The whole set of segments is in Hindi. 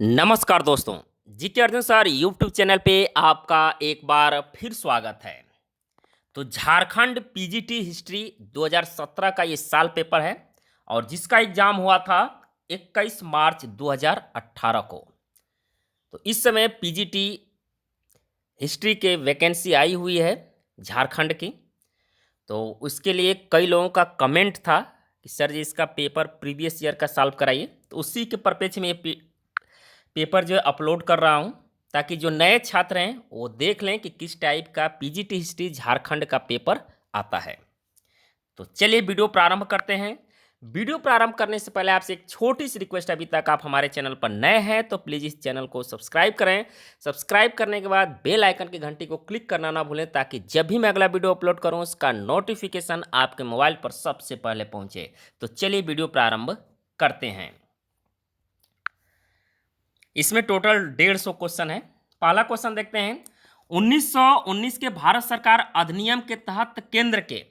नमस्कार दोस्तों। GK Arjun sir YouTube channel पे आपका एक बार फिर स्वागत है। तो झारखंड पीजीटी हिस्ट्री 2017 का ये साल पेपर है और जिसका एग्जाम हुआ था 21 मार्च 2018 को। तो इस समय पीजीटी हिस्ट्री के वैकेंसी आई हुई है झारखंड की। तो उसके लिए कई लोगों का कमेंट था कि सर जी इसका पेपर प्रीवियस ईयर का सॉल्व कराइए। तो उसी के परिप्रेक्ष्य में ये पेपर जो है अपलोड कर रहा हूँ ताकि जो नए छात्र हैं वो देख लें कि किस टाइप का पीजीटी हिस्ट्री झारखंड का पेपर आता है। तो चलिए वीडियो प्रारंभ करते हैं। वीडियो प्रारंभ करने से पहले आपसे एक छोटी सी रिक्वेस्ट, अभी तक आप हमारे चैनल पर नए हैं तो प्लीज़ इस चैनल को सब्सक्राइब करें। सब्सक्राइब करने के बाद बेल आइकन की घंटी को क्लिक करना ना भूलें ताकि जब भी मैं अगला वीडियो अपलोड करूं उसका नोटिफिकेशन आपके मोबाइल पर सबसे पहले पहुंचे। तो चलिए वीडियो प्रारंभ करते हैं। इसमें टोटल 150 क्वेश्चन है। पहला क्वेश्चन देखते हैं। 1919 के भारत सरकार अधिनियम के तहत केंद्र के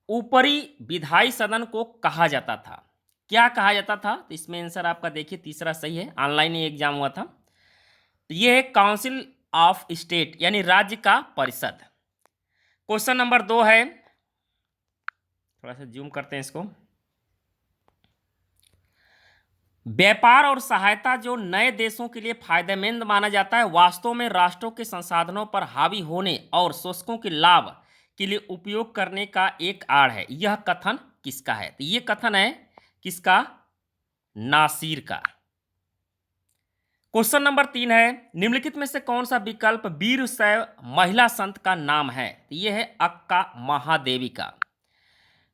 ऊपरी विधायी सदन को कहा जाता था। क्या कहा जाता था? तो इसमें आंसर आपका देखिए तीसरा सही है। ऑनलाइन ही एग्जाम हुआ था। तो ये है काउंसिल ऑफ स्टेट यानी राज्य का परिषद। क्वेश्चन नंबर 2 है, थोड़ा सा जूम करते हैं इसको। व्यापार और सहायता जो नए देशों के लिए फायदेमंद माना जाता है वास्तव में राष्ट्रों के संसाधनों पर हावी होने और शोषकों के लाभ के लिए उपयोग करने का एक आड़ है। यह कथन किसका है? तो यह कथन है किसका? नासिर का। क्वेश्चन नंबर 3 है, निम्नलिखित में से कौन सा विकल्प वीर शैव महिला संत का नाम है? तो यह है अक्का महादेवी का।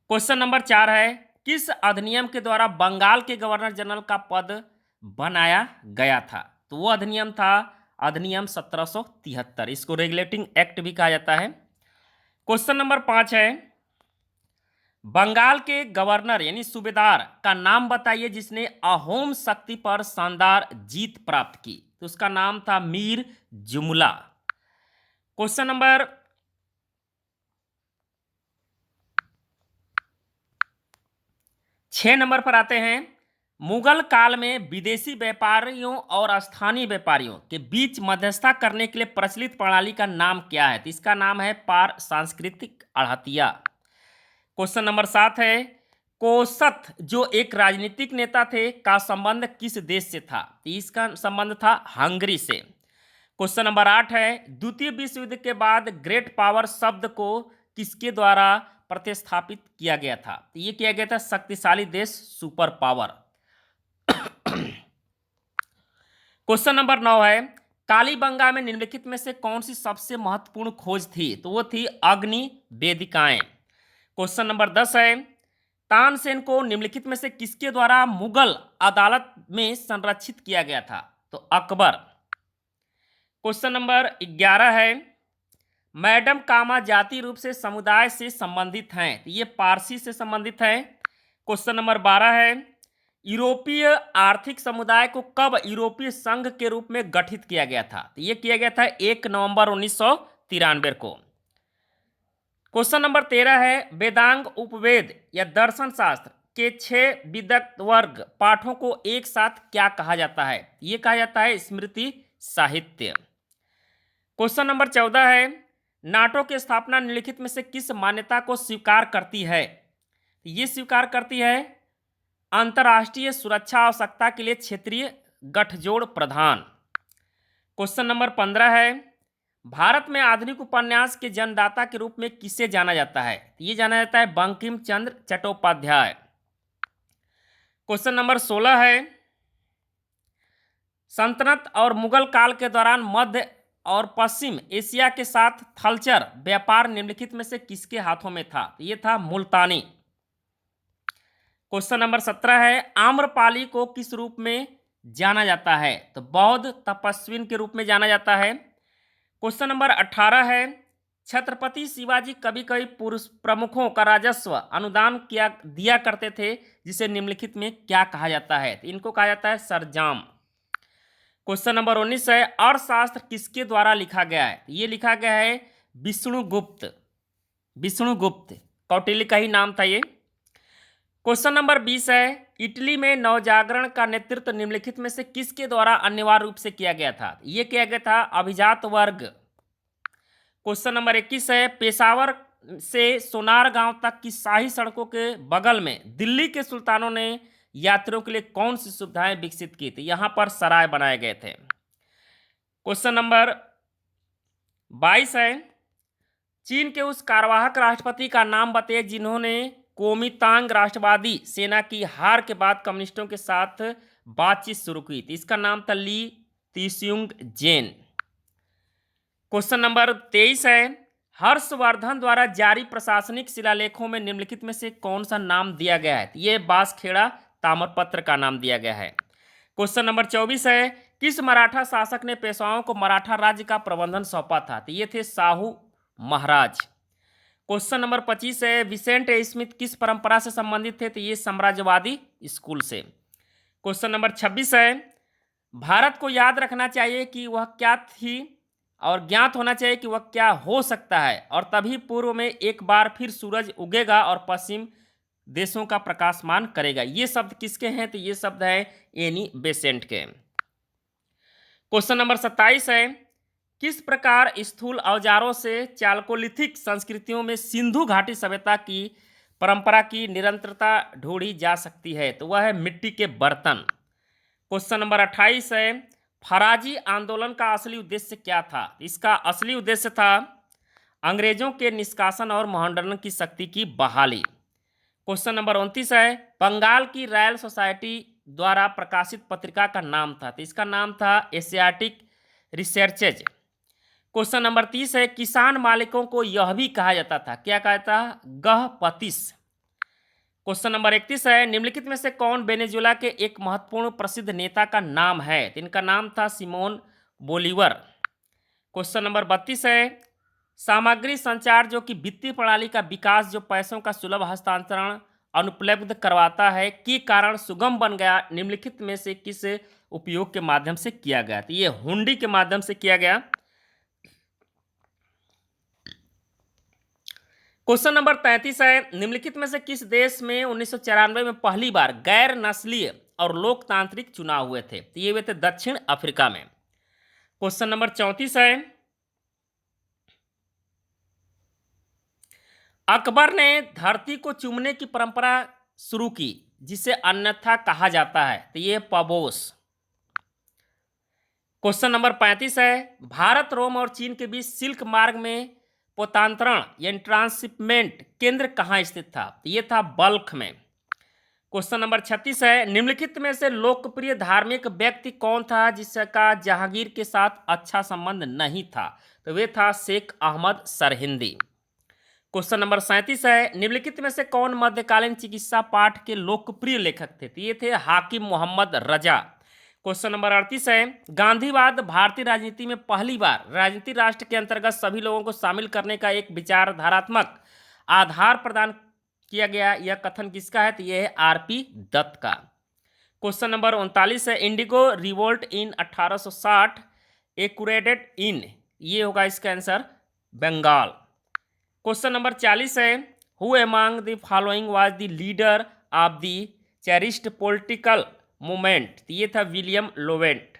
क्वेश्चन नंबर 4 है, किस अधिनियम के द्वारा बंगाल के गवर्नर जनरल का पद बनाया गया था? तो वो अधिनियम था अधिनियम 1773। इसको रेगुलेटिंग एक्ट भी कहा जाता है। क्वेश्चन नंबर 5 है, बंगाल के गवर्नर यानी सूबेदार का नाम बताइए जिसने अहोम शक्ति पर शानदार जीत प्राप्त की। तो उसका नाम था मीर जुमला। क्वेश्चन नंबर 6 नंबर पर आते हैं। मुगल काल में विदेशी व्यापारियों और स्थानीय व्यापारियों के बीच मध्यस्थता करने के लिए प्रचलित प्रणाली का नाम क्या है? तो इसका नाम है पार सांस्कृतिक अड़हतिया। क्वेश्चन नंबर 7 है, कोसत जो एक राजनीतिक नेता थे का संबंध किस देश से था? तो इसका संबंध था हंगरी से। क्वेश्चन नंबर 8 है, द्वितीय विश्व युद्ध के बाद ग्रेट पावर शब्द को किसके द्वारा प्रतिस्थापित किया गया था? तो ये किया गया था शक्तिशाली देश, सुपर पावर। क्वेश्चन नंबर 9 है, कालीबंगा में निम्नलिखित में से कौन सी सबसे महत्वपूर्ण खोज थी? तो वो थी अग्नि वेदिकाएं। क्वेश्चन नंबर 10 है, तानसेन को निम्नलिखित में से किसके द्वारा मुगल अदालत में संरक्षित किया गया था? तो अकबर। क्वेश्चन नंबर 11 है, मैडम कामा जाति रूप से समुदाय से संबंधित हैं। तो ये पारसी से संबंधित है। क्वेश्चन नंबर 12 है, यूरोपीय आर्थिक समुदाय को कब यूरोपीय संघ के रूप में गठित किया गया था? तो ये किया गया था 1 नवंबर 1993 को। क्वेश्चन नंबर 13 है, वेदांग उपवेद या दर्शन शास्त्र के 6 विदग्ध वर्ग पाठों को एक साथ क्या कहा जाता है? ये कहा जाता है स्मृति साहित्य। क्वेश्चन नंबर 14 है, नाटो की स्थापना निम्नलिखित में से किस मान्यता को स्वीकार करती है? ये स्वीकार करती है अंतर्राष्ट्रीय सुरक्षा आवश्यकता के लिए क्षेत्रीय गठजोड़ प्रधान। क्वेश्चन नंबर 15 है, भारत में आधुनिक उपन्यास के जन्मदाता के रूप में किसे जाना जाता है? ये जाना जाता है बंकिम चंद्र चट्टोपाध्याय। क्वेश्चन नंबर 16 है, सल्तनत और मुगल काल के दौरान मध्य और पश्चिम एशिया के साथ थलचर व्यापार निम्नलिखित में से किसके हाथों में था? ये था मुल्तानी। क्वेश्चन नंबर 17 है, आम्रपाली को किस रूप में जाना जाता है? तो बौद्ध तपस्विन के रूप में जाना जाता है। क्वेश्चन नंबर 18 है, छत्रपति शिवाजी कभी कभी पुरुष प्रमुखों का राजस्व अनुदान दिया करते थे जिसे निम्नलिखित में क्या कहा जाता है? तो इनको कहा जाता है सरजाम। क्वेश्चन नंबर 19 है, अर्थशास्त्र किसके द्वारा लिखा गया है? ये लिखा गया है विष्णुगुप्त। विष्णुगुप्त कौटिल्य का ही नाम था ये। क्वेश्चन नंबर 20 है, इटली में नवजागरण का नेतृत्व निम्नलिखित में से किसके द्वारा अनिवार्य रूप से किया गया था? ये किया गया था अभिजात वर्ग। क्वेश्चन नंबर 21 है, पेशावर से सोनार गांव तक की शाही सड़कों के बगल में दिल्ली के सुल्तानों ने यात्रियों के लिए कौन सी सुविधाएं विकसित की थी? यहां पर सराय बनाए गए थे। क्वेश्चन नंबर 22 है, चीन के उस कार्यवाहक राष्ट्रपति का नाम बताइए जिन्होंने कोमितांग राष्ट्रवादी सेना की हार के बाद कम्युनिस्टों के साथ बातचीत शुरू की थी। इसका नाम था ली तीस्युंग जेन। क्वेश्चन नंबर 23 है, हर्षवर्धन द्वारा जारी प्रशासनिक शिलालेखों में निम्नलिखित में से कौन सा नाम दिया गया है? ये बांसखेड़ा ताम्रपत्र का नाम दिया गया है। क्वेश्चन नंबर 24 है, किस मराठा शासक ने पेशवाओं को मराठा राज्य का प्रबंधन सौंपा था? तो ये थे शाहू महाराज। क्वेश्चन नंबर 25 है, विसेंट ए स्मिथ किस परंपरा से संबंधित थे? तो ये साम्राज्यवादी स्कूल से। क्वेश्चन नंबर 26 है, भारत को याद रखना चाहिए कि वह क्या थी और ज्ञात होना चाहिए कि वह क्या हो सकता है, और तभी पूर्व में एक बार फिर सूरज उगेगा और पश्चिम देशों का प्रकाशमान करेगा। ये शब्द किसके हैं? तो ये शब्द है एनी बेसेंट के। क्वेश्चन नंबर 27 है, किस प्रकार स्थूल औजारों से चालकोलिथिक संस्कृतियों में सिंधु घाटी सभ्यता की परंपरा की निरंतरता ढूंढी जा सकती है? तो वह है मिट्टी के बर्तन। क्वेश्चन नंबर 28 है, फराजी आंदोलन का असली उद्देश्य क्या था? इसका असली उद्देश्य था अंग्रेजों के निष्कासन और मोहनडर्न की शक्ति की बहाली। क्वेश्चन नंबर 29 है, बंगाल की रॉयल सोसाइटी द्वारा प्रकाशित पत्रिका का नाम था? तो इसका नाम था एशियाटिक रिसर्चेज। क्वेश्चन नंबर 30 है, किसान मालिकों को यह भी कहा जाता था, क्या कहा था? गहपतिस। क्वेश्चन नंबर 31 है, निम्नलिखित में से कौन वेनेजुएला के एक महत्वपूर्ण प्रसिद्ध नेता का नाम है? तो इनका नाम था सिमोन बोलीवर। क्वेश्चन नंबर 32 है, सामग्री संचार जो कि वित्तीय प्रणाली का विकास जो पैसों का सुलभ हस्तांतरण अनुपलब्ध करवाता है के कारण सुगम बन गया, निम्नलिखित में से किस उपयोग के माध्यम से किया गया? तो ये हुंडी के माध्यम से किया गया। क्वेश्चन नंबर 33 है, निम्नलिखित में से किस देश में 1994 में पहली बार गैर नस्लीय और लोकतांत्रिक चुनाव हुए थे? तो ये हुए थे दक्षिण अफ्रीका में। क्वेश्चन नंबर 34 है, अकबर ने धरती को चूमने की परंपरा शुरू की जिसे अन्यथा कहा जाता है? तो ये पबोस। क्वेश्चन नंबर 35 है, भारत रोम और चीन के बीच सिल्क मार्ग में पोतांतरण यानी ट्रांसशिपमेंट केंद्र कहाँ स्थित था? तो ये था बल्ख में। क्वेश्चन नंबर 36 है, निम्नलिखित में से लोकप्रिय धार्मिक व्यक्ति कौन था जिसका जहांगीर के साथ अच्छा संबंध नहीं था? तो वे था शेख अहमद सरहिंदी। क्वेश्चन नंबर 37 है, निम्नलिखित में से कौन मध्यकालीन चिकित्सा पाठ के लोकप्रिय लेखक थे? तो ये थे हाकिम मोहम्मद रजा। क्वेश्चन नंबर 38 है, गांधीवाद भारतीय राजनीति में पहली बार राजनीतिक राष्ट्र के अंतर्गत सभी लोगों को शामिल करने का एक विचारधारात्मक आधार प्रदान किया गया, यह कथन किसका है? तो यह है आरपी दत्त का। क्वेश्चन नंबर 39 है, इंडिगो रिवोल्ट इन 1860 एक्यूरेटेड इन, ये होगा इसका आंसर बंगाल। क्वेश्चन नंबर 40 है, who among the following was the leader of the cherished political movement? ये था विलियम लोवेंट।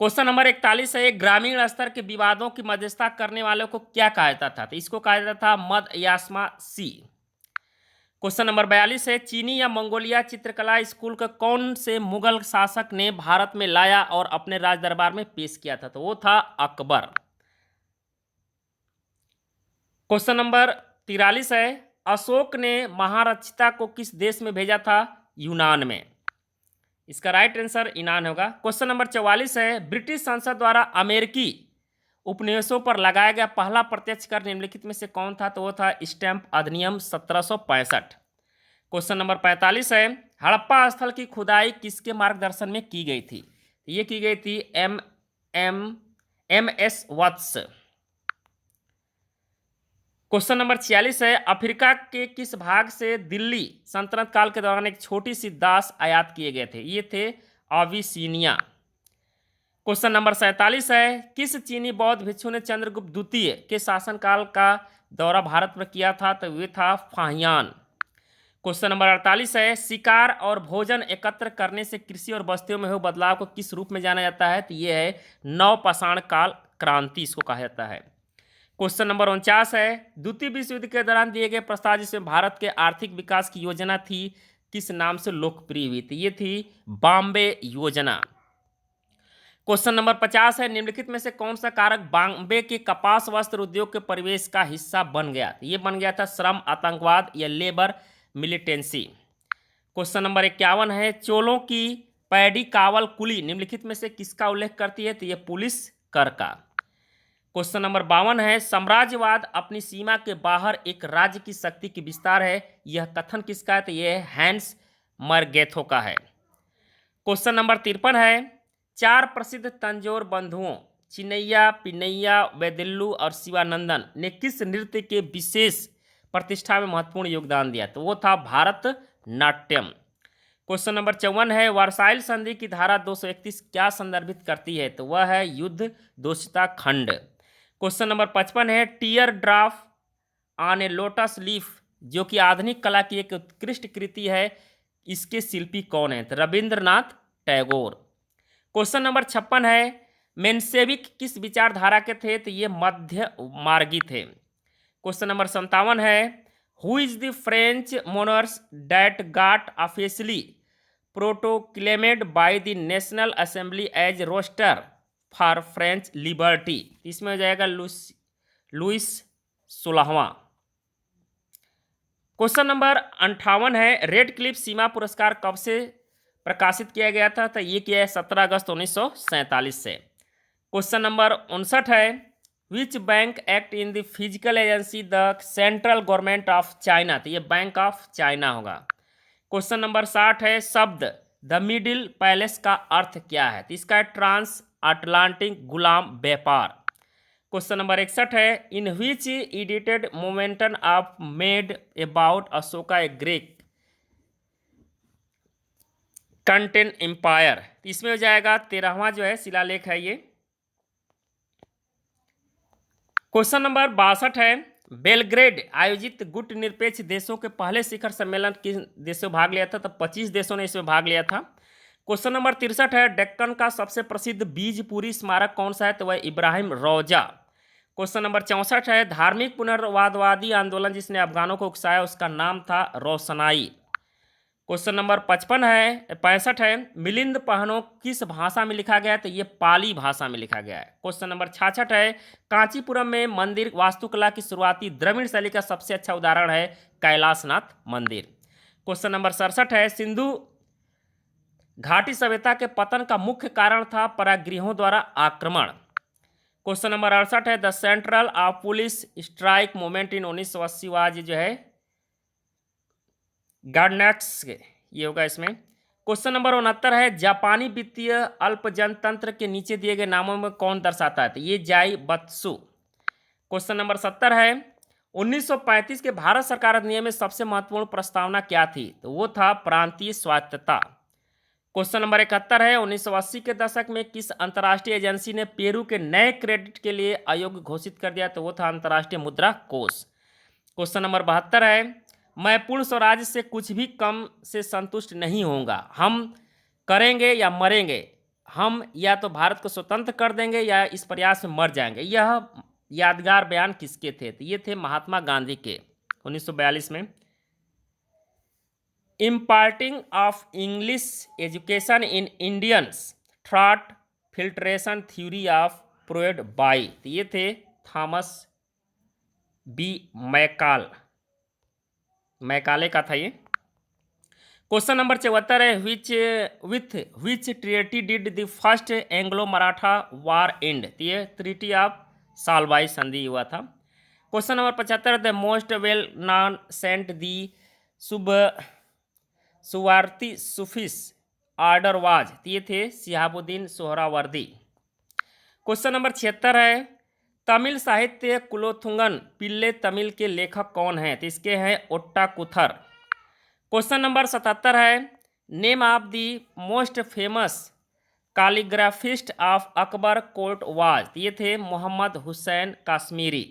क्वेश्चन नंबर 41 है, ग्रामीण स्तर के विवादों की मध्यस्थता करने वालों को क्या कहा जाता था? तो इसको कहा जाता था मद यास्मा सी। क्वेश्चन नंबर 42 है, चीनी या मंगोलिया चित्रकला स्कूल का कौन से मुगल शासक ने भारत में लाया और अपने राज दरबार में पेश किया था? तो वो था अकबर। क्वेश्चन नंबर 43 है, अशोक ने महारक्षिता को किस देश में भेजा था? यूनान में। इसका राइट आंसर यूनान होगा। क्वेश्चन नंबर 44 है, ब्रिटिश संसद द्वारा अमेरिकी उपनिवेशों पर लगाया गया पहला प्रत्यक्ष कर निम्नलिखित में से कौन था? तो वो था स्टैंप अधिनियम 1765। क्वेश्चन नंबर 45 है, हड़प्पा स्थल की खुदाई किसके मार्गदर्शन में की गई थी? ये की गई थी एम एस वत्स। क्वेश्चन नंबर 46 है, अफ्रीका के किस भाग से दिल्ली सल्तनत काल के दौरान एक छोटी सी दास आयात किए गए थे? ये थे अविसीनिया। क्वेश्चन नंबर 47 है, किस चीनी बौद्ध भिक्षु ने चंद्रगुप्त द्वितीय के शासनकाल का दौरा भारत में किया था? तो वे था फाहियान। क्वेश्चन नंबर 48 है, शिकार और भोजन एकत्र करने से कृषि और बस्तियों में हुए बदलाव को किस रूप में जाना जाता है? तो ये है नवपाषाण काल क्रांति, इसको कहा जाता है। क्वेश्चन नंबर 49 है, द्वितीय विश्व युद्ध के दौरान दिए गए प्रस्ताव जिसमें भारत के आर्थिक विकास की योजना थी, किस नाम से लोकप्रिय हुई थी? ये थी बॉम्बे योजना। क्वेश्चन नंबर 50 है, निम्नलिखित में से कौन सा कारक बॉम्बे के कपास वस्त्र उद्योग के परिवेश का हिस्सा बन गया? ये बन गया था श्रम, आतंकवाद या लेबर मिलिटेंसी। क्वेश्चन नंबर 51 है, चोलों की पैडी कावल कुली निम्नलिखित में से किसका उल्लेख करती है? तो यह पुलिस कर का। क्वेश्चन नंबर 52 है, साम्राज्यवाद अपनी सीमा के बाहर एक राज्य की शक्ति की विस्तार है, यह कथन किसका है? तो यह हैंस मरगेथो का है। क्वेश्चन नंबर 53 है, चार प्रसिद्ध तंजौर बंधुओं चिन्नैया, पिन्नैया, वैदिल्लू और शिवानंदन ने किस नृत्य के विशेष प्रतिष्ठा में महत्वपूर्ण योगदान दिया? तो वो था भारत नाट्यम। क्वेश्चन नंबर 54 है, वर्साइल संधि की धारा 231 क्या संदर्भित करती है? तो वह है युद्ध दोषिता खंड। क्वेश्चन नंबर 55 है, tear drop on a lotus leaf जो कि आधुनिक कला की एक उत्कृष्ट कृति है, इसके शिल्पी कौन है? तो रविंद्रनाथ टैगोर। क्वेश्चन नंबर 56 है, मेन्सेविक किस विचारधारा के थे? तो ये मध्य मार्गी थे। क्वेश्चन नंबर 57 है, who is the French monarchs that got officially proclaimed by the national assembly as restorer for French liberty? इसमें हो जाएगा लुइस 16वां। क्वेश्चन नंबर 58 है, रेड क्लिफ सीमा पुरस्कार कब से प्रकाशित किया गया था? तो ये किया है 17 अगस्त 1947 से। क्वेश्चन नंबर 59 है, which bank act in the physical agency the central government of China? तो ये बैंक ऑफ चाइना होगा। क्वेश्चन नंबर 60 है, शब्द द मिडिल पैलेस का अर्थ क्या है? तो इसका है ट्रांस अटलांटिक गुलाम व्यापार। क्वेश्चन नंबर 61 है, in which edited momentum of made about Ashoka a great contain empire? इसमें हो जाएगा 13वां जो है शिलालेख है ये। क्वेश्चन नंबर 62 है, बेलग्रेड आयोजित गुट निरपेक्ष देशों के पहले शिखर सम्मेलन किन देशों भाग लिया था? तो 25 देशों ने इसमें भाग लिया था। क्वेश्चन नंबर 63 है, डेक्कन का सबसे प्रसिद्ध बीजपुरी स्मारक कौन सा है? तो वह इब्राहिम रौजा। क्वेश्चन नंबर 64 है, धार्मिक पुनर्वादवादी आंदोलन जिसने अफगानों को उकसाया उसका नाम था रोशनाई। क्वेश्चन नंबर 65 है, मिलिंद पहनो किस भाषा में लिखा गया है? तो ये पाली भाषा में लिखा गया है। क्वेश्चन नंबर 66 है, कांचीपुरम में मंदिर वास्तुकला की शुरुआती द्रविड़ शैली का सबसे अच्छा उदाहरण है कैलाशनाथ मंदिर। क्वेश्चन नंबर 67 है, सिंधु घाटी सभ्यता के पतन का मुख्य कारण था परागृहों द्वारा आक्रमण। क्वेश्चन नंबर 68 है, the central of police strike movement in 1980 was जो है गार्डनेट्स, ये होगा इसमें। क्वेश्चन नंबर 69 है, जापानी वित्तीय अल्पजनतंत्र के नीचे दिए गए नामों में कौन दर्शाता है? तो ये जाई बत्सु। क्वेश्चन नंबर 70 है, 1935 के भारत सरकार अधिनियम में सबसे महत्वपूर्ण प्रस्तावना क्या थी? तो वो था प्रांतीय स्वायत्तता। क्वेश्चन नंबर 71 है, 1980 के दशक में किस अंतर्राष्ट्रीय एजेंसी ने पेरू के नए क्रेडिट के लिए अयोग्य घोषित कर दिया? तो वो था अंतर्राष्ट्रीय मुद्रा कोष। क्वेश्चन नंबर 72 है, मैं पूर्ण स्वराज से कुछ भी कम से संतुष्ट नहीं होऊंगा, हम करेंगे या मरेंगे, हम या तो भारत को स्वतंत्र कर देंगे या इस प्रयास में मर जाएंगे। यह यादगार बयान किसके थे? तो ये थे महात्मा गांधी के 1942 में। Imparting of English education in Indians thought filtration theory of प्रोड बाई, तो ये थे थॉमस बी मैकाले का था ये। क्वेश्चन नंबर 74 है, which treaty did the first Anglo Maratha war end? तो ये ट्रीटी ऑफ सालबाई संधि हुआ था। Question number 75, the most well known saint the Suhrawardi Sufis order was? तो ये थे शिहाबुद्दीन सोहरावर्दी। क्वेश्चन नंबर 76 है, तमिल साहित्य कुलोथुंगन पिल्ले तमिल के लेखक कौन हैं? तो इसके हैं ओट्टाकुथर। क्वेश्चन नंबर 77 है, name of the most famous calligraphist of Akbar court was? ये थे मोहम्मद हुसैन काश्मीरी।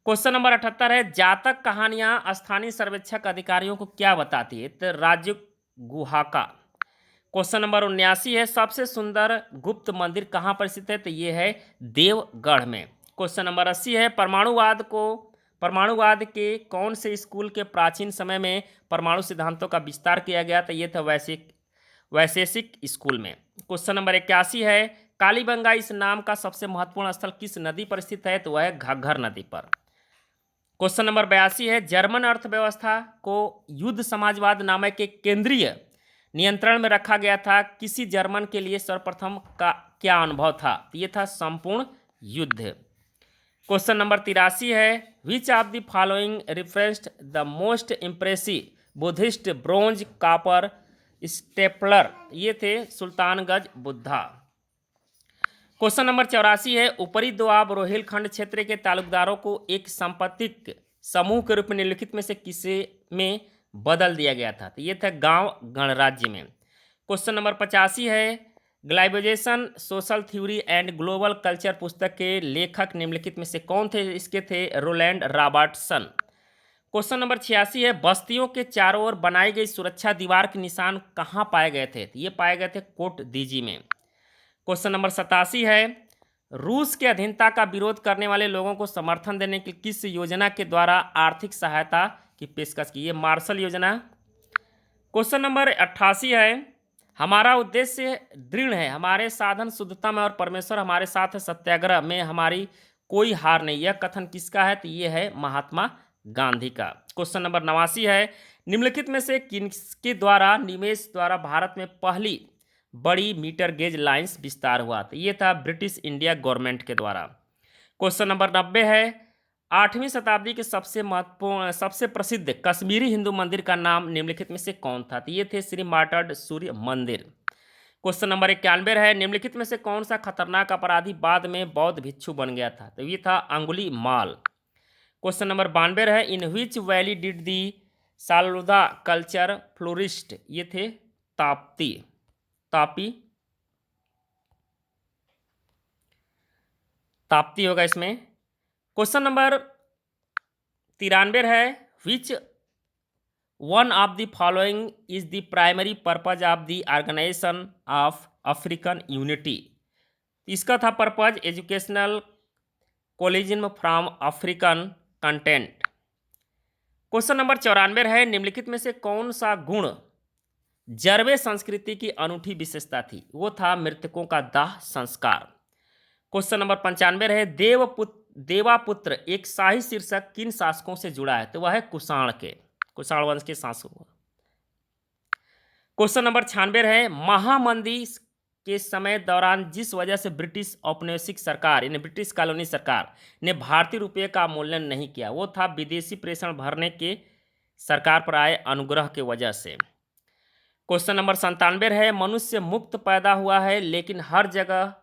क्वेश्चन नंबर 78 है, जातक कहानियां स्थानीय सर्वेक्षक अधिकारियों को क्या बताती है? तो राज्य गुहा का। क्वेश्चन नंबर 79 है, सबसे सुंदर गुप्त मंदिर कहाँ पर स्थित है? तो ये है देवगढ़ में। क्वेश्चन नंबर 80 है, परमाणुवाद के कौन से स्कूल के प्राचीन समय में परमाणु सिद्धांतों का विस्तार किया गया? तो ये था वैशेषिक स्कूल में। क्वेश्चन नंबर 81 है, कालीबंगा इस नाम का सबसे महत्वपूर्ण स्थल किस नदी पर स्थित है? तो वह है घग्घर नदी पर। क्वेश्चन नंबर 82 है, जर्मन अर्थव्यवस्था को युद्ध समाजवाद नामक एक केंद्रीय नियंत्रण में रखा गया था, किसी जर्मन के लिए सर्वप्रथम का क्या अनुभव था? तो ये था संपूर्ण युद्ध। क्वेश्चन नंबर 83 है, which of the following referenced the most impressive Buddhist bronze copper stapler? ये थे सुल्तानगंज बुद्धा। क्वेश्चन नंबर 84 है, ऊपरी दोआब रोहिलखंड क्षेत्र के तालुकदारों को एक सांपत्तिक समूह के रूप में निम्नलिखित में से किसे में बदल दिया गया था? तो ये था गांव गणराज्य में। क्वेश्चन नंबर 85 है, globalisation social theory and global culture पुस्तक के लेखक निम्नलिखित में से कौन थे? इसके थे रोलैंड रॉबर्टसन। क्वेश्चन नंबर 86 है, बस्तियों के चारों ओर बनाई गई सुरक्षा दीवार के निशान कहाँ पाए गए थे? तो ये पाए गए थे कोट दीजी में। क्वेश्चन नंबर 87 है, रूस के अधीनता का विरोध करने वाले लोगों को समर्थन देने की किस योजना के द्वारा आर्थिक सहायता की पेशकश की? ये मार्शल योजना। क्वेश्चन नंबर 88 है, हमारा उद्देश्य दृढ़ है, हमारे साधन शुद्धता में और परमेश्वर हमारे साथ है, सत्याग्रह में हमारी कोई हार नहीं। यह कथन किसका है? तो ये है महात्मा गांधी का। क्वेश्चन नंबर 89 है, निम्नलिखित में से किसके द्वारा निवेश द्वारा भारत में पहली बड़ी मीटर गेज लाइंस विस्तार हुआ? तो ये था ब्रिटिश इंडिया गवर्नमेंट के द्वारा। क्वेश्चन नंबर 90 है, 8वीं शताब्दी के सबसे प्रसिद्ध कश्मीरी हिंदू मंदिर का नाम निम्नलिखित में से कौन था? तो ये थे श्री मार्टर्ड सूर्य मंदिर। क्वेश्चन नंबर 91 है, निम्नलिखित में से कौन सा खतरनाक अपराधी बाद में बौद्ध भिक्षु बन गया था? तो ये था अंगुली माल। क्वेश्चन नंबर 92 है, in which valley did the Saluda culture flourish? ये थे ताप्ती होगा इसमें। क्वेश्चन नंबर 93 है, which one of the following is the primary purpose of the organization of African unity? इसका था purpose educational collision from African continent. Question number 94 है, निम्नलिखित में से कौन सा गुण जरवे संस्कृति की अनूठी विशेषता थी? वो था मृतकों का दाह संस्कार। क्वेश्चन नंबर 95 है, देवापुत्र एक शाही शीर्षक किन शासकों से जुड़ा है? तो वह है कुषाण वंश के शासकों। क्वेश्चन नंबर 96 है, महामंदी के समय दौरान जिस वजह से ब्रिटिश औपनिवेशिक सरकार यानी ब्रिटिश कॉलोनी सरकार ने भारतीय रुपये का मूल्यांकन नहीं किया, वो था विदेशी प्रेषण भरने के सरकार पर आए अनुग्रह के वजह से। क्वेश्चन नंबर 97 है, मनुष्य मुक्त पैदा हुआ है लेकिन हर जगह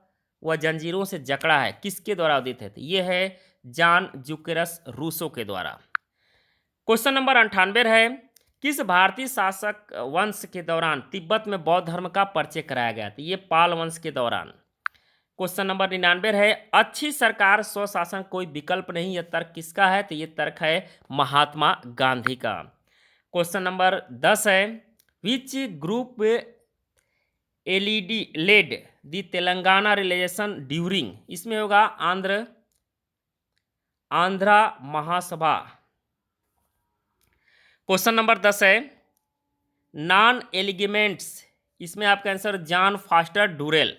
वह जंजीरों से जकड़ा है, किसके द्वारा उदित है? ये है जॉन ज़ुकेरस रूसो के द्वारा। क्वेश्चन नंबर 98 है, किस भारतीय शासक वंश के दौरान तिब्बत में बौद्ध धर्म का परिचय कराया गया? तो ये पाल वंश के दौरान। क्वेश्चन नंबर 99 है, अच्छी सरकार स्वशासन कोई विकल्प नहीं, यह तर्क किसका है? तो ये तर्क है महात्मा गांधी का। क्वेश्चन नंबर 10 है, which group led the Telangana relation during? इसमें होगा आंध्रा महासभा। क्वेश्चन नंबर 10 है, नॉन एलिगमेंट्स, इसमें आपका आंसर जॉन फास्टर डुरेल।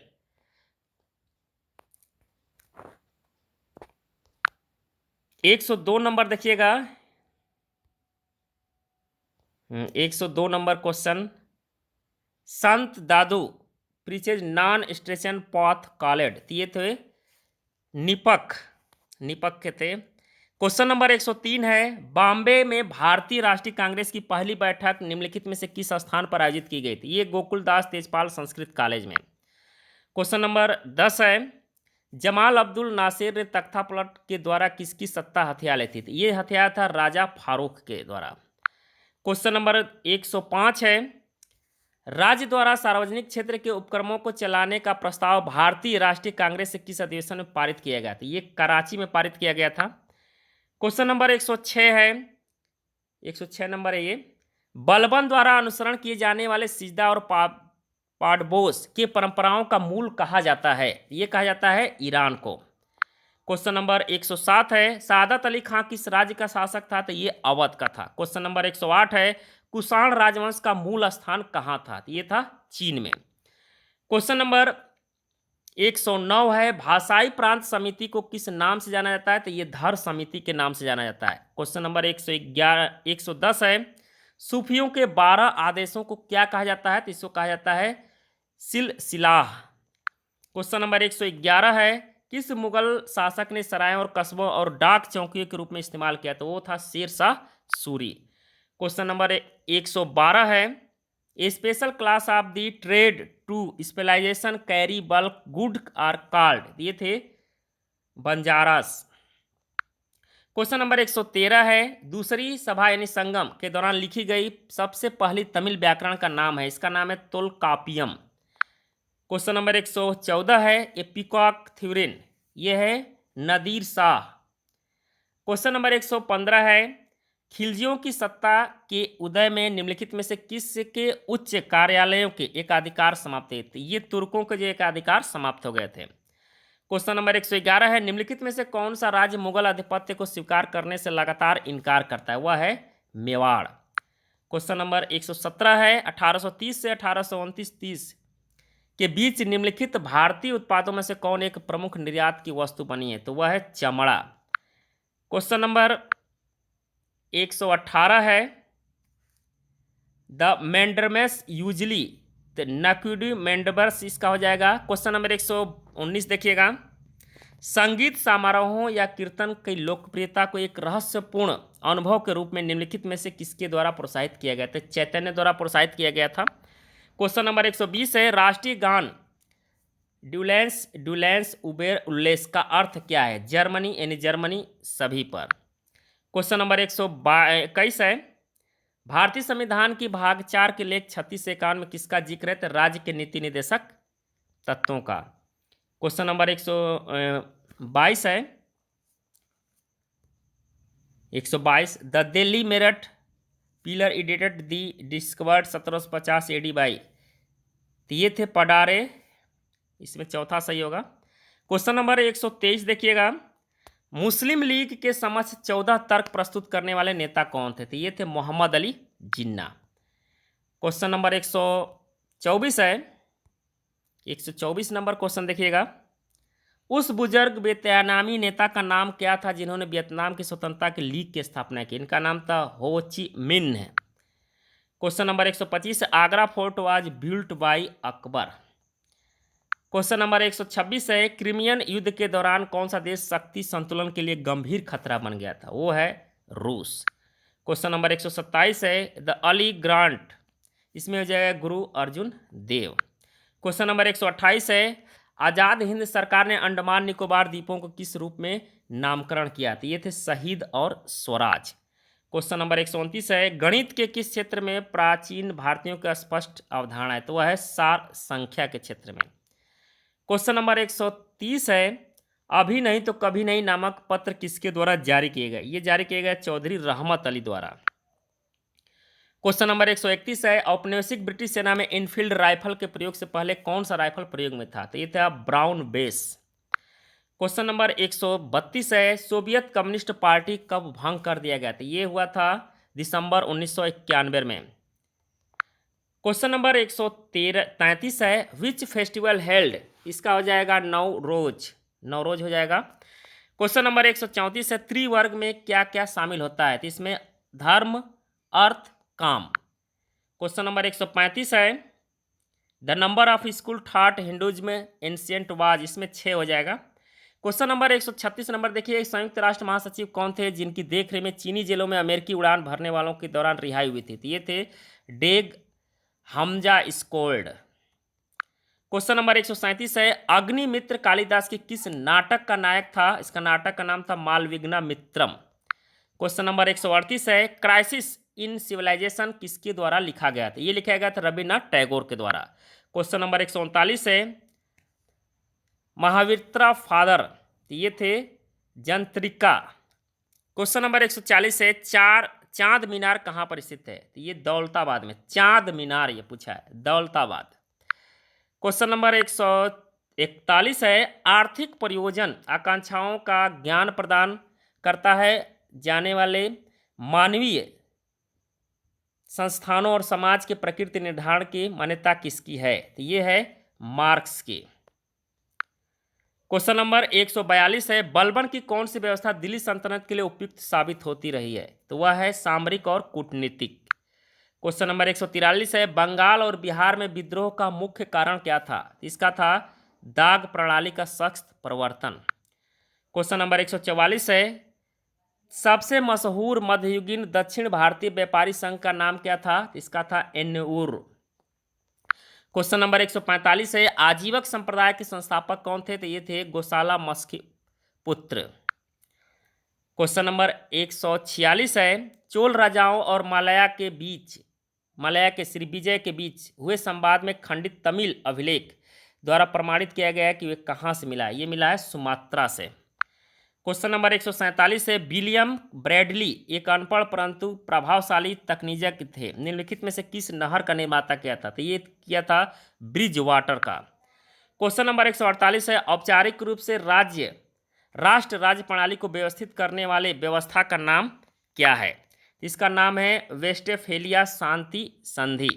एक 102 नंबर देखिएगा, 102 नंबर क्वेश्चन, संत दादू प्रीचेज नॉन स्टेशन पाथ कॉलेड? ये थे निपक के थे। क्वेश्चन नंबर 103 है, बॉम्बे में भारतीय राष्ट्रीय कांग्रेस की पहली बैठक निम्नलिखित में से किस स्थान पर आयोजित की गई थी? ये गोकुलदास तेजपाल संस्कृत कॉलेज में। क्वेश्चन नंबर 10 है, जमाल अब्दुल नासिर ने तख्तापलट के द्वारा किसकी सत्ता हथिया ली थी? ये हथियाया था राजा फारूक के द्वारा। क्वेश्चन नंबर 105 है, राज्य द्वारा सार्वजनिक क्षेत्र के उपक्रमों को चलाने का प्रस्ताव भारतीय राष्ट्रीय कांग्रेस से किस अधिवेशन में पारित किया गया था? ये कराची में पारित किया गया था। क्वेश्चन नंबर 106 है, 106 नंबर है ये। बलबन द्वारा अनुसरण किए जाने वाले सिजदा और पाडबोस के परंपराओं का मूल कहा जाता है, ये कहा जाता है ईरान को। क्वेश्चन नंबर 107 है, सादत अली खां किस राज्य का शासक था, तो ये अवध का था। क्वेश्चन नंबर 108 है, कुषाण राजवंश का मूल स्थान कहाँ था, तो ये था चीन में। क्वेश्चन नंबर 109 है, भाषाई प्रांत समिति को किस नाम से जाना जाता है, तो ये धर समिति के नाम से जाना जाता है। क्वेश्चन नंबर 110 है, सूफियों के 12 आदेशों को क्या कहा जाता है, तो इसको कहा जाता है सिलसिलाह। क्वेश्चन नंबर 111 है, किस मुगल शासक ने सरायों और कस्बों और डाक चौकियों के रूप में इस्तेमाल किया, तो वो था शेर शाह सूरी। क्वेश्चन नंबर 112 है, a special class of the trade to specialization carry bulk good are called, ये थे बंजारास। क्वेश्चन नंबर 113 है, दूसरी सभा यानी संगम के दौरान लिखी गई सबसे पहली तमिल व्याकरण का नाम है, इसका नाम है तोलकापियम। क्वेश्चन नंबर 114 है, ये पीकॉक थ्योरिन, ये है नदीर शाह। क्वेश्चन नंबर 115 है, खिलजियों की सत्ता के उदय में निम्नलिखित में से किस के उच्च कार्यालयों के एकाधिकार समाप्त थे, ये तुर्कों के जो एकाधिकार समाप्त हो गए थे। क्वेश्चन नंबर 111 है, निम्नलिखित में से कौन सा राज्य मुगल आधिपत्य को स्वीकार करने से लगातार इनकार करता है, वह है मेवाड़। क्वेश्चन नंबर 117 है, 1830 से 1829-30 के बीच निम्नलिखित भारतीय उत्पादों में से कौन एक प्रमुख निर्यात की वस्तु बनी है, तो वह है चमड़ा। क्वेश्चन नंबर 118 है, द मैंड्रमेस यूजली नक्यूडी मैंडबर्स, इसका हो जाएगा। क्वेश्चन नंबर 119 देखिएगा, संगीत समारोहों या कीर्तन की लोकप्रियता को एक रहस्यपूर्ण अनुभव के रूप में निम्नलिखित में से किसके द्वारा प्रोत्साहित किया गया था, चैतन्य द्वारा प्रोत्साहित किया गया था। क्वेश्चन नंबर 120 है, राष्ट्रीय गान ड्यूलेंस ड्यूलेंस उबेर उल्लेस का अर्थ क्या है, जर्मनी यानी जर्मनी सभी पर। क्वेश्चन नंबर 121 है, भारतीय संविधान की भाग 4 के लेख 36 से 51 में किसका जिक्र है, तो राज्य के नीति निर्देशक तत्वों का। क्वेश्चन नंबर 122 है, 122, the Delhi Meerut pillar edited the discovered 1750 AD by, तो ये थे पडारे, इसमें चौथा सही होगा। क्वेश्चन नंबर 123 देखिएगा, मुस्लिम लीग के समक्ष 14 तर्क प्रस्तुत करने वाले नेता कौन थे, तो ये थे मोहम्मद अली जिन्ना। क्वेश्चन नंबर 124 है, 124 नंबर क्वेश्चन देखिएगा, उस बुजुर्ग वियतनामी नेता का नाम क्या था जिन्होंने वियतनाम की स्वतंत्रता की लीग की स्थापना की, इनका नाम था हो ची मिन्ह है। Question number 125, Agra fort was built by Akbar. Question number 126 है, क्रिमियन युद्ध के दौरान कौन सा देश शक्ति संतुलन के लिए गंभीर खतरा बन गया था, वो है रूस। क्वेश्चन नंबर 127 है, द अली ग्रांट, इसमें हो जाएगा गुरु अर्जुन देव। क्वेश्चन नंबर 128 है, आज़ाद हिंद सरकार ने अंडमान निकोबार द्वीपों को किस रूप में नामकरण किया था, ये थे शहीद और स्वराज। क्वेश्चन नंबर 129 है, गणित के किस क्षेत्र में प्राचीन भारतीयों का स्पष्ट अवधारणा है, तो वह है सार संख्या के क्षेत्र में। क्वेश्चन नंबर 130 है, अभी नहीं तो कभी नहीं नामक पत्र किसके द्वारा जारी किए गए, ये जारी किए गए चौधरी रहमत अली द्वारा। क्वेश्चन नंबर 131 है, औपनिवेशिक ब्रिटिश सेना में इनफील्ड राइफल के प्रयोग से पहले कौन सा राइफल प्रयोग में था, तो ये था ब्राउन बेस। क्वेश्चन नंबर 132 है, सोवियत कम्युनिस्ट पार्टी कब भंग कर दिया गया था, ये हुआ था दिसंबर 1991 में। क्वेश्चन नंबर 133 है, विच फेस्टिवल हेल्ड, इसका हो जाएगा नवरोज, नवरोज हो जाएगा। क्वेश्चन नंबर 134 है, त्रिवर्ग में क्या क्या शामिल होता है, तो इसमें धर्म अर्थ काम। क्वेश्चन नंबर 135 है, the number of school thought Hinduism ancient was, इसमें 6 हो जाएगा। क्वेश्चन नंबर 136 नंबर देखिए, संयुक्त राष्ट्र महासचिव कौन थे जिनकी देखरेख में चीनी जेलों में अमेरिकी उड़ान भरने वालों के दौरान रिहाई हुई थी, तो ये थे डेग हमजा स्कोल्ड। क्वेश्चन नंबर 137 है, अग्निमित्र कालिदास के किस नाटक का नायक था, इसका नाटक का नाम था मालविघ्ना मित्रम। क्वेश्चन नंबर 138 है, क्राइसिस इन सिविलाइजेशन किसके द्वारा लिखा गया था, ये लिखा गया था रविन्द्रनाथ टैगोर के द्वारा। क्वेश्चन नंबर 139 है, महावीरत्रा फादर, ये थे जंत्रिका क्वेश्चन नंबर 140 है, चांद मीनार कहाँ पर स्थित है? तो ये दौलताबाद में चांद मीनार ये पूछा है, दौलताबाद। क्वेश्चन नंबर 141 है, आर्थिक प्रयोजन आकांक्षाओं का ज्ञान प्रदान करता है जाने वाले मानवीय संस्थानों और समाज के प्रकृति निर्धारण की मान्यता किसकी है? तो ये है मार्क्स की। क्वेश्चन नंबर 142 है, बलबन की कौन सी व्यवस्था दिल्ली सल्तनत के लिए उपयुक्त साबित होती रही है? तो वह है सामरिक और कूटनीतिक। क्वेश्चन नंबर 143 है, बंगाल और बिहार में विद्रोह का मुख्य कारण क्या था? इसका था दाग प्रणाली का सख्त प्रवर्तन। क्वेश्चन नंबर 144 है, सबसे मशहूर मध्ययुगीन दक्षिण भारतीय व्यापारी संघ का नाम क्या था? इसका था एन्नूर। क्वेश्चन नंबर 145 है, आजीवक संप्रदाय के संस्थापक कौन थे? तो ये थे गोशाला मस्की पुत्र। क्वेश्चन नंबर 146 है, चोल राजाओं और मलया के श्रीविजय के बीच हुए संवाद में खंडित तमिल अभिलेख द्वारा प्रमाणित किया गया है कि वे कहाँ से मिला है? ये मिला है सुमात्रा से। क्वेश्चन नंबर 147 है, विलियम ब्रैडली एक अनपढ़ परंतु प्रभावशाली तकनीजक थे, निम्नलिखित में से किस नहर का निर्माता किया था? तो ये किया था ब्रिज वाटर का। क्वेश्चन नंबर 148 है, औपचारिक रूप से राष्ट्र राज्य प्रणाली को व्यवस्थित करने वाले व्यवस्था का नाम क्या है? इसका नाम है वेस्टफेलिया शांति संधि।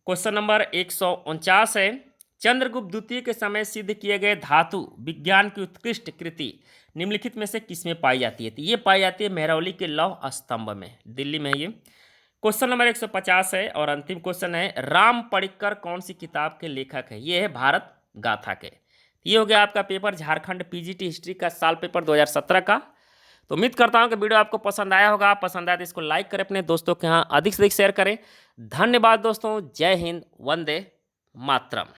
क्वेश्चन नंबर 149 है, चंद्रगुप्त द्वितीय के समय सिद्ध किए गए धातु विज्ञान की उत्कृष्ट कृति निम्नलिखित में से किसमें पाई जाती है? तो ये पाई जाती है मेहरौली के लौह स्तंभ में, दिल्ली में ये। क्वेश्चन नंबर 150 है और अंतिम क्वेश्चन है, राम पडिक्कर कौन सी किताब के लेखक है? ये है भारत गाथा के। ये हो गया आपका पेपर झारखंड पीजीटी हिस्ट्री का साल पेपर 2017 का। तो उम्मीद करता हूं कि वीडियो आपको पसंद आया होगा। पसंद आया तो इसको लाइक करें, अपने दोस्तों के यहाँ अधिक से अधिक शेयर करें। धन्यवाद दोस्तों, जय हिंद, वंदे मातरम।